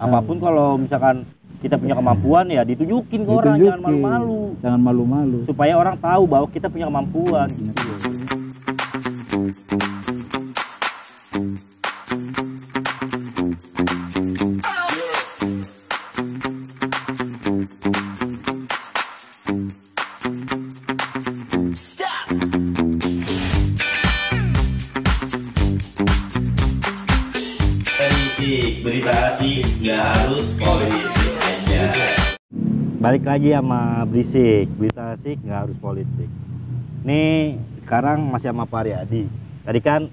Apapun kalau misalkan kita punya kemampuan ya ditunjukin ke orang, jangan malu-malu. Jangan malu-malu. Supaya orang tahu bahwa kita punya kemampuan. Gitu. Berita asik nggak harus politik aja. Balik lagi sama Berisik, berita asik nggak harus politik. Nih sekarang masih sama Pak Aryadi. Tadi kan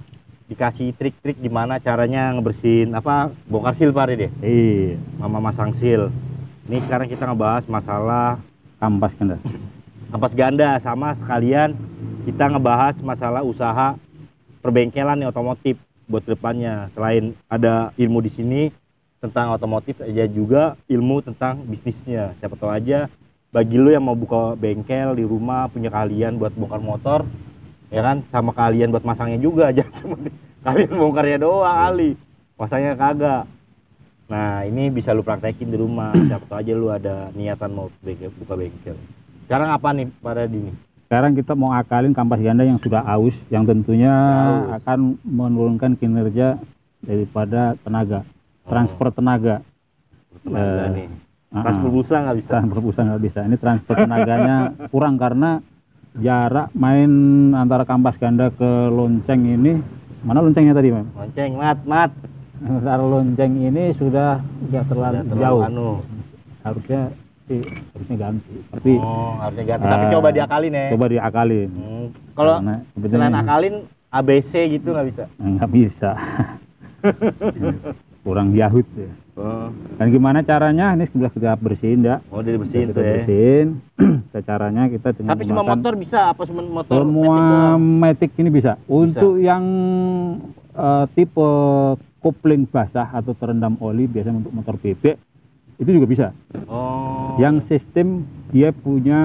dikasih trik-trik gimana caranya ngebersihin apa bongkar sil Pak Aryadi. Iya. Mama masang sil. Nih sekarang kita ngebahas masalah Kampas ganda. kampas ganda, sama sekalian kita ngebahas masalah usaha perbengkelan nih otomotif buat depannya. Selain ada ilmu di sini tentang otomotif, aja juga ilmu tentang bisnisnya. Siapa tahu aja bagi lu yang mau buka bengkel di rumah, punya kalian buat bongkar motor, ya kan, sama kalian buat masangnya juga. Jangan seperti kalian bongkarnya doang kali, masangnya kagak. Nah ini bisa lu praktekin di rumah. Siapa tahu aja lu ada niatan mau buka bengkel. Sekarang apa nih pada ini? Sekarang kita mau akalin kampas ganda yang sudah aus, yang tentunya akan menurunkan kinerja daripada tenaga, transfer tenaga. Nih. Transfer busa nggak bisa. Transfer busa nggak bisa. Ini transfer tenaganya kurang karena jarak main antara kampas ganda ke lonceng ini, mana loncengnya tadi, Mam? Lonceng, mat. Antara lonceng ini sudah terlalu jauh. Harusnya ganti. Tapi harusnya ganti. Tapi coba diakalin ya. Coba diakalin. Kalau selain akalin ABC gitu nggak bisa? Nggak bisa. Kurang yahut ya. Dan gimana caranya? Ini sudah kita bersihin ya. Oh, dibersihin tuh ya. Bersihin. Caranya kita dengan tapi semua motor bisa apa semua motor? Semua matic ini bisa. Untuk yang tipe kopling basah atau terendam oli, biasanya untuk motor bebek itu juga bisa. Yang sistem dia punya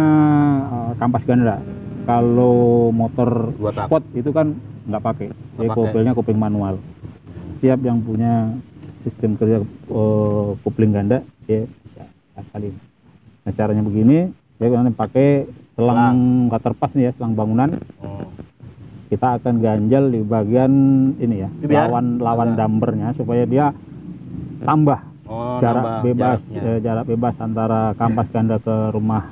kampas ganda. Kalau motor sport itu kan nggak pakai, jadi kopelnya kopling manual. Siap yang punya sistem kerja kopling ganda, dia bisa akalin. Nah caranya begini, saya nanti pakai selang waterpass nih ya, selang bangunan. Kita akan ganjal di bagian ini ya, lawan dampernya supaya dia tambah jarak bebas antara kampas ganda ke rumah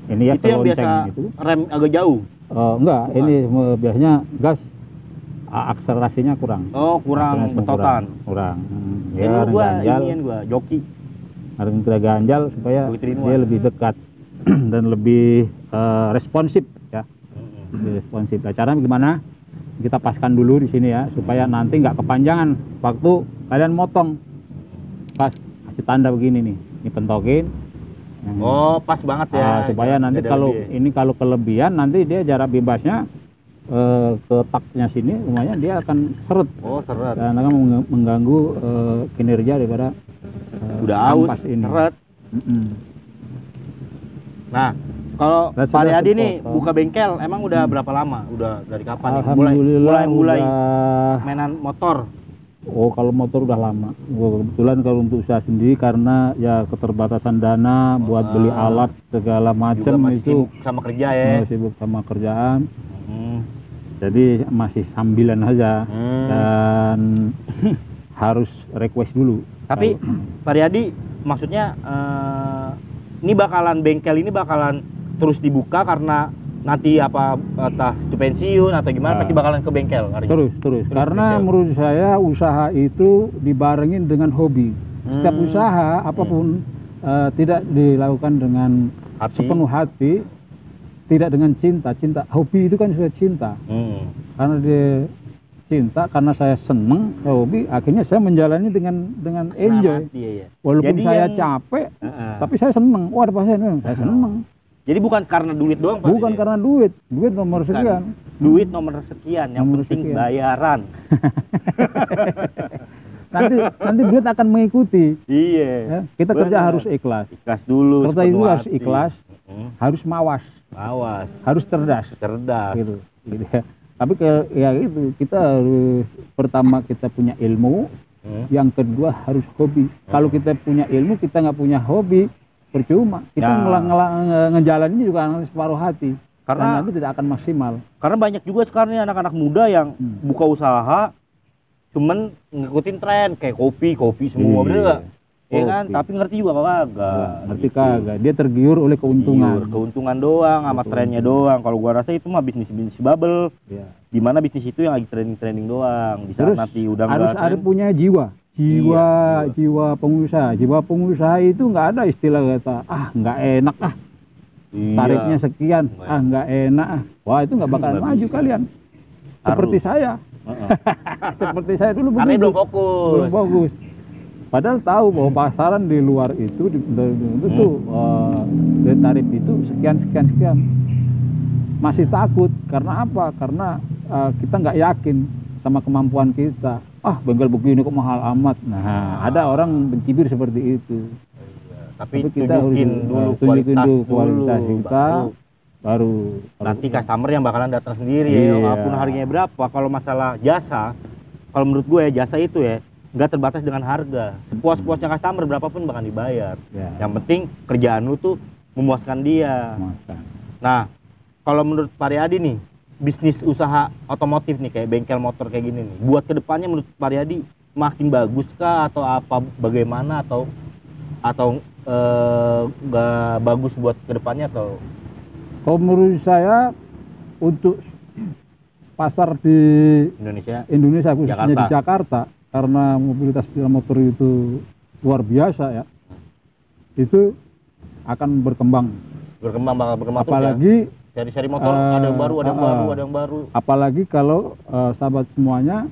ini ya. Itu yang biasa itu rem agak jauh. Enggak, ini biasanya gas akselerasinya kurang. Kurang betotan. Kurang. Ya, gua joki. Harus kita ganjal supaya dia lebih dekat dan lebih responsif ya. Lebih responsif. Nah, caranya gimana? Kita paskan dulu di sini ya supaya nanti nggak kepanjangan waktu kalian motong. Pas kasih tanda begini nih, ini pentokin. Pas banget ya. Supaya nanti kalau kelebihan nanti dia jarak bebasnya ke taknya sini, lumayan dia akan seret. Seret. Dan akan mengganggu kinerja daripada udah aus ini. Seret. Nah, kalau Pak Aryadi nih buka bengkel, emang udah berapa lama? Udah dari kapan nih? Mulai mainan motor. Kalau motor udah lama. Kebetulan kalau untuk usaha sendiri karena ya keterbatasan dana buat beli alat segala macam itu. Sibuk sama kerja ya. Sibuk sama kerjaan. Jadi masih sambilan aja dan harus request dulu. Tapi Pak Aryadi maksudnya ini bengkel ini bakalan terus dibuka karena nanti entah itu pensiun atau gimana, pasti bakalan ke bengkel terus karena menurut saya usaha itu dibarengin dengan hobi. Setiap usaha apapun tidak dilakukan dengan sepenuh hati, tidak dengan cinta. Hobi itu kan sudah cinta. Karena dia cinta, karena saya seneng hobi, akhirnya saya menjalani dengan enjoy. Walaupun jadi saya capek, tapi saya seneng. Ada pasien saya seneng. Jadi bukan karena duit doang, Pak? Bukan karena duit nomor sekian. Duit nomor sekian, yang penting bayaran. nanti duit akan mengikuti. Iya. Ya, kita kerja harus ikhlas. Ikhlas dulu. Kerja itu harus ikhlas, harus mawas, harus cerdas. Gitu ya. Tapi ya itu kita harus pertama kita punya ilmu, Yang kedua harus hobi. Kalau kita punya ilmu, kita nggak punya hobi, percuma. Kita ngejalanin juga separuh hati. Karena nanti tidak akan maksimal. Karena banyak juga sekarang nih anak-anak muda yang buka usaha, cuman ngikutin tren kayak kopi semua, bener nggak? Iya kan, tapi ngerti juga kagak. Ngerti kagak. Dia tergiur oleh keuntungan. Keuntungan doang, sama trennya doang. Kalau gua rasa itu mah bisnis bubble. Iya. Dimana bisnis itu yang lagi trending doang. Di saat nanti udah harus ada punya jiwa pengusaha. Jiwa pengusaha itu nggak ada istilah kata nggak enak tarifnya sekian, nggak enak wah itu nggak bakalan maju kalian. Seperti saya. Seperti saya dulu begitu. Karena belum fokus. Padahal tahu bahwa pasaran di luar itu tarif itu sekian. Masih takut karena apa? Karena kita nggak yakin sama kemampuan kita. Bengkel begini kok mahal amat. Nah, ada orang mencibir seperti itu. Tapi kita tunjukin dulu kualitas kita, baru nanti customer yang bakalan datang sendiri ya, walaupun harganya berapa. Kalau masalah jasa, kalau menurut gue ya jasa itu ya nggak terbatas dengan harga. Sepuas-puasnya customer berapapun bakal dibayar. Yang penting kerjaan lu tuh memuaskan dia. Nah, kalau menurut Pak Riyadi nih, bisnis usaha otomotif nih kayak bengkel motor kayak gini nih, buat kedepannya menurut Pak Riyadi makin bagus kah atau apa bagaimana atau nggak bagus buat kedepannya atau? Kalau menurut saya untuk pasar di Indonesia khususnya di Jakarta, karena mobilitas sepeda motor itu luar biasa ya, itu akan berkembang apalagi seri motor ada yang baru. Apalagi kalau sahabat semuanya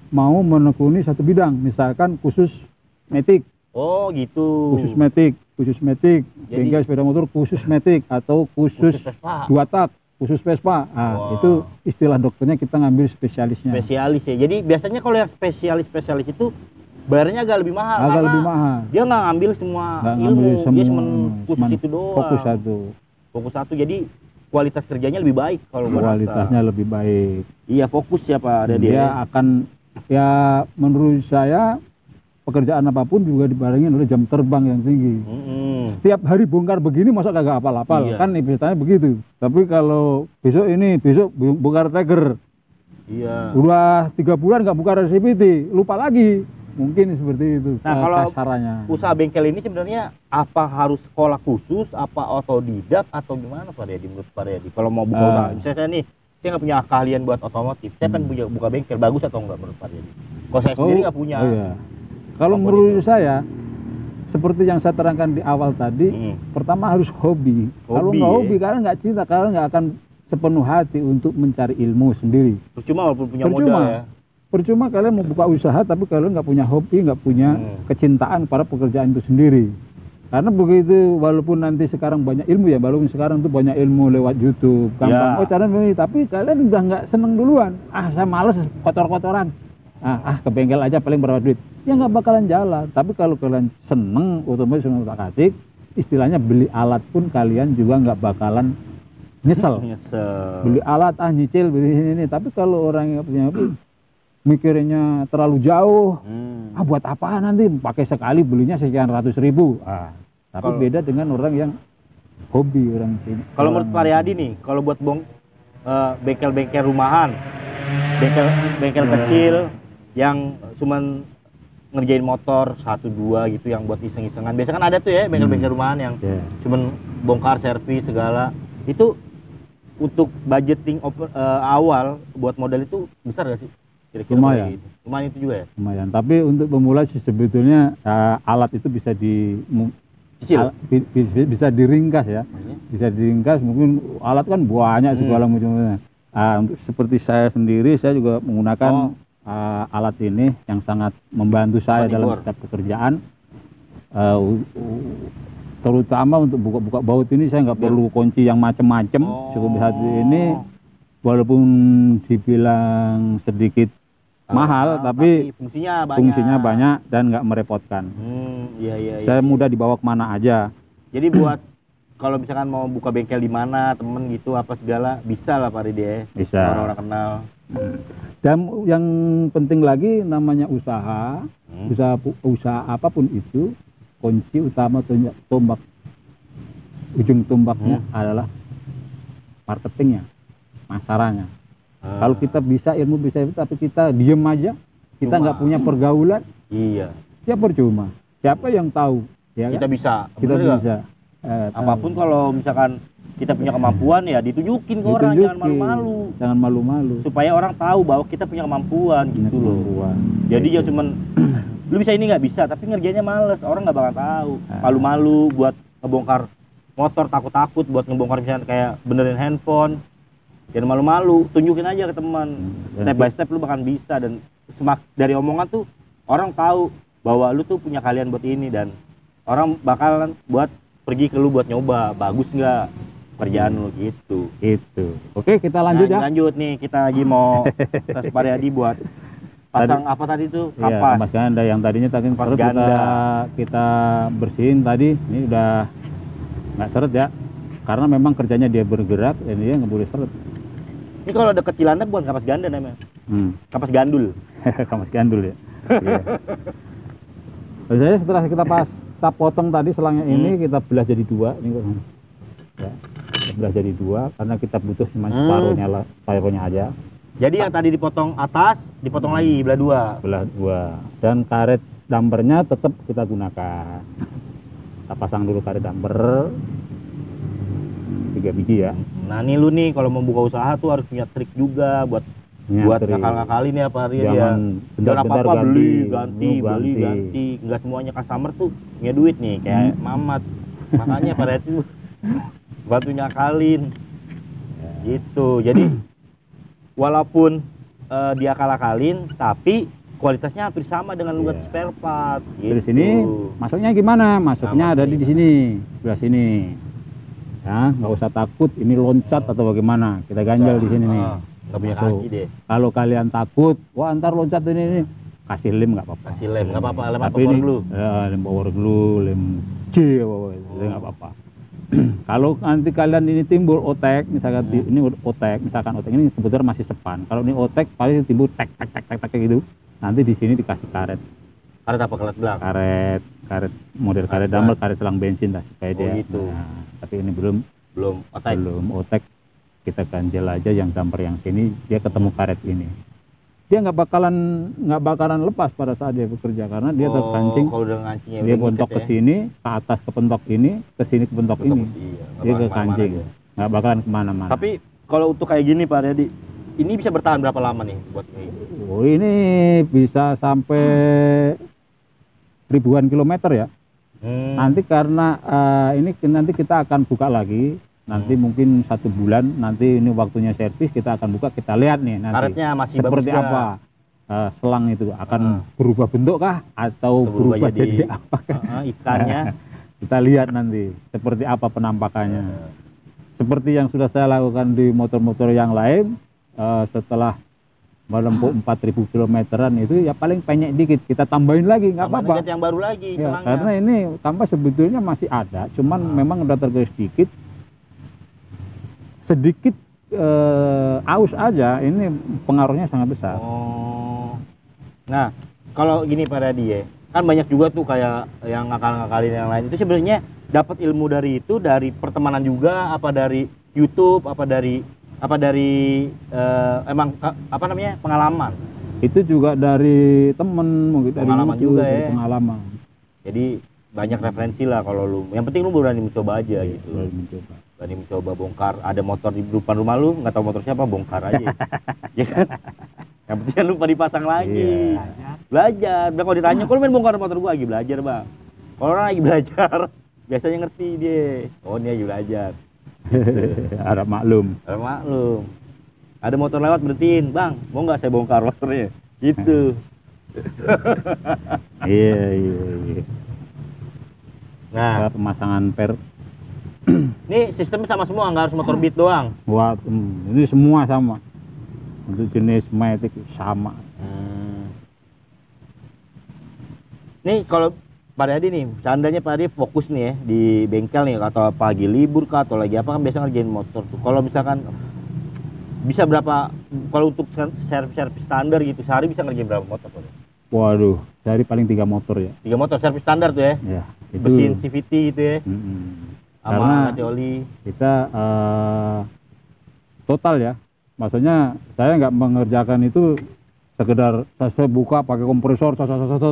mau menekuni satu bidang, misalkan khusus matic. Oh gitu. Khusus matic. Bengkel sepeda motor khusus matic atau khusus 2 tak, khusus Vespa. Itu istilah dokternya kita ngambil spesialisnya. Spesialis ya. Jadi biasanya kalau yang spesialis itu bayarnya agak lebih mahal. Dia nggak ngambil semua ilmu, dia cuma khusus itu doang. Fokus satu. Jadi kualitas kerjanya lebih baik kalau kualitasnya lebih baik. Iya, fokus ya Pak. Dia akan menurut saya pekerjaan apapun juga dibarengi oleh jam terbang yang tinggi. Setiap hari bongkar begini masa kagak apal-apal, kan ceritanya begitu. Tapi kalau besok bongkar teger, udah 3 bulan nggak bongkar RCPT, lupa lagi, mungkin seperti itu. Nah kalau kasarannya. Usaha bengkel ini sebenarnya apa harus sekolah khusus, apa otodidak atau gimana Pak Riyadi menurut Pak Riyadi? Kalau mau buka usaha, misalnya nih saya nggak punya keahlian buat otomotif, saya kan buka bengkel, bagus atau enggak menurut Pak Riyadi? Kalau saya sendiri nggak punya. Kalau menurut saya, seperti yang saya terangkan di awal tadi, pertama harus hobi. Kalau nggak hobi, kalian nggak cinta, kalian nggak akan sepenuh hati untuk mencari ilmu sendiri. Percuma walaupun punya modal ya. Percuma kalian mau buka usaha, tapi kalian nggak punya hobi, nggak punya kecintaan pada pekerjaan itu sendiri. Karena begitu, walaupun nanti sekarang banyak ilmu ya, walaupun sekarang tuh banyak ilmu lewat YouTube, gampang. Cara ini, tapi kalian udah nggak seneng duluan. Saya males kotor-kotoran. Ke bengkel aja paling berapa duit. Ya nggak bakalan jalan. Tapi kalau kalian seneng otomatis otak-atik, istilahnya beli alat pun kalian juga nggak bakalan nyesel. Beli alat nyicil beli ini. Tapi kalau orang yang punya hobi mikirnya terlalu jauh, buat apa nanti pakai sekali belinya sekian ratus ribu. Tapi beda dengan orang yang hobi orang sini. Kalau menurut Pak Riyadi nih, kalau buat bengkel-bengkel rumahan, bengkel kecil yang cuman ngerjain motor 1-2 gitu yang buat iseng-isengan. Biasanya kan ada tuh ya bengkel-bengkel rumahan yang cuman bongkar servis segala. Itu untuk budgeting awal buat modal itu besar gak sih? Kira-kira lumayan. Gitu. Lumayan itu juga ya? Lumayan. Tapi untuk pemula sih sebetulnya alat itu bisa bisa diringkas ya. Bisa diringkas, mungkin alat kan banyak segala macamnya. Untuk seperti saya sendiri, saya juga menggunakan alat ini yang sangat membantu saya dalam setiap pekerjaan. Terutama untuk buka-buka baut ini saya nggak perlu kunci yang macem-macem. Cukup satu ini, walaupun dibilang sedikit mahal, tapi fungsinya banyak dan nggak merepotkan. Saya mudah dibawa kemana aja. Jadi buat kalau misalkan mau buka bengkel di mana, temen gitu apa segala, bisa lah Pak Riyadi ya. Bisa. Orang-orang kenal. Dan yang penting lagi namanya usaha, usaha apapun itu, kunci utama tombak, ujung tombaknya adalah marketingnya, masarannya. Kalau kita bisa ilmu bisa itu, tapi kita diem aja, kita nggak punya pergaulan, iya, ya percuma. Siapa yang tahu? Ya kita kan? bisa, Kita bisa. apapun kalau misalkan kita punya kemampuan ya ditunjukin ke orang, jangan malu-malu. Jangan malu-malu. Supaya orang tahu bahwa kita punya kemampuan gitu loh. Jadi ya cuman lu bisa ini nggak bisa, tapi ngerjainnya males, orang nggak bakal tahu. Malu-malu buat ngebongkar motor, takut-takut buat ngebongkar misalnya kayak benerin handphone. Jangan malu-malu, tunjukin aja ke teman. Step by step lu bakal bisa, dan dari omongan tuh orang tahu bahwa lu tuh punya kalian buat ini, dan orang bakalan buat pergi ke lu buat nyoba bagus nggak kerjaan lu gitu. Itu. Oke, kita lanjut ya. Lanjut nih, kita lagi mau tes Pariadi buat pasang apa tadi tuh? Kapas. Iya, kapas ganda yang tadinya tadi kapas ganda. Kita bersihin tadi, ini udah nggak seret ya. Karena memang kerjanya dia bergerak, dan dia nggak boleh seret. Ini kalau deket Cilandak bukan kapas ganda namanya. Kapas gandul. Kapas gandul ya. Iya. Biasanya setelah kita potong tadi selangnya ini, kita belah jadi dua. Ini ya, kita belah jadi dua karena kita butuh cuma separuhnya aja. Jadi yang tadi dipotong atas, dipotong lagi belah dua. Belah dua. Dan karet dampernya tetap kita gunakan. Kita pasang dulu karet damper 3 biji ya. Nah ini lu nih kalau mau buka usaha tuh harus punya trik juga buat ngakal-ngakalin ya Pak Arya ya. Jangan apa-apa ganti. Enggak semuanya customer tuh punya duit nih kayak Mamat. Makanya Pak Arya tuh bantu nyakalin. Gitu. Jadi walaupun dia akal-akalin, tapi kualitasnya hampir sama dengan lu spare part. Gitu. Di sini masuknya gimana? Masuknya ada di sini, sebelah sini. Ya, nggak usah takut ini loncat atau bagaimana. Kita ganjal di sini nih. Nggak punya kaki deh. Kalau kalian takut, wah ntar loncat ini, kasih lem nggak apa-apa. Kasih lem nggak apa-apa, lem Tapi power ini, glue. Ya, lem power glue, lem C nggak apa-apa. Kalau nanti kalian ini timbul otek, misalkan ini otek, ini sebetulnya masih sepan. Kalau ini otek paling timbul tek gitu. Nanti di sini dikasih karet. Karet apa? Karet belakang? Karet model karet damper, karet selang bensin lah supaya dia. Gitu. Nah, tapi ini belum otek. Belum otek. Kita ganjel aja yang damper yang sini, dia ketemu karet ini. Dia nggak bakalan lepas pada saat dia bekerja karena dia terpancing. Kalau udah ngancingnya dia bentok ke sini, ke atas ke pentok ini, ke sini ke pentok ini. Iya, dia ke kancing. Nggak bakalan kemana-mana. Tapi kalau untuk kayak gini Pak Riyadi, ini bisa bertahan berapa lama nih buat ini? Oh, ini bisa sampai ribuan kilometer ya. Nanti karena nanti kita akan buka lagi. Nanti mungkin 1 bulan, nanti ini waktunya servis, kita akan buka, kita lihat nih nanti karetnya masih seperti bagus apa selang itu akan berubah bentuk kah atau berubah jadi apa ikannya. Kita lihat nanti seperti apa penampakannya. Seperti yang sudah saya lakukan di motor-motor yang lain, setelah menempuh 4.000 kilometeran itu ya paling penyek dikit, kita tambahin lagi nggak apa-apa. Yang baru lagi ya, karena ini tambah sebetulnya masih ada, cuman memang udah tergores sedikit aus aja, ini pengaruhnya sangat besar. Nah kalau gini Pak Riyadi ya, kan banyak juga tuh kayak yang ngakal-ngakalin yang lain, itu sebenarnya dapat ilmu dari itu dari pertemanan juga, apa dari YouTube, apa dari emang apa namanya pengalaman? Itu juga dari temen, mungkin pengalaman dari juga ya. Pengalaman. Jadi banyak referensi lah kalau lu. Yang penting lu berani mencoba aja gitu. Berani mencoba bongkar. Ada motor di depan rumah lu, nggak tahu motor siapa, bongkar aja. Ya kan? Yang penting lupa dipasang lagi. Belajar. Biar kalau ditanya, "Kok lu main bongkar motor gua?" Lagi belajar, Bang. Kalau orang lagi belajar, biasanya ngerti dia. Oh, ini lagi belajar. Harap maklum. Ada motor lewat berhentiin, "Bang, mau nggak saya bongkar motornya?" Gitu. Iya. Nah, pemasangan per. Ini sistemnya sama semua, nggak harus motor beat doang. Wah, ini semua sama. Untuk jenis matic sama. Nih kalau Pak Riyadi nih, seandainya Pak Riyadi fokus nih ya di bengkel nih, atau pagi libur kah atau lagi apa, kan biasa ngerjain motor tuh. Kalau misalkan bisa berapa kalau untuk servis standar gitu sehari bisa ngerjain berapa motor Pak? Waduh, sehari paling 3 motor ya. 3 motor servis standar tuh ya. Ya, itu. Mesin CVT gitu ya. Sama Karena ganti oli. kita total ya. Maksudnya saya nggak mengerjakan itu sekedar saya buka pakai kompresor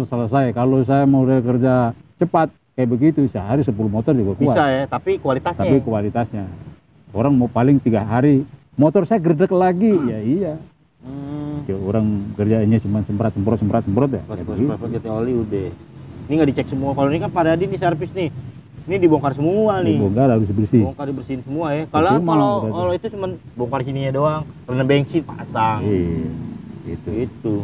selesai. Kalau saya mau kerja cepat kayak begitu sehari 10 motor juga kuat. Bisa ya, tapi kualitasnya. Tapi kualitasnya. Orang mau paling 3 hari motor saya gerdek lagi. Ya iya. Ya, orang kerjanya cuma semprot ya. Semprot ganti oli udah. Ini nggak dicek semua. Kalau ini kan Pak Dadi nih servis nih. Ini dibongkar semua nih. Dibongkar harus bersih. Bongkar dibersihin semua ya. Kalau itu cuma bongkar sininya doang. Rendam bensin pasang. Iya. Itu. Itu.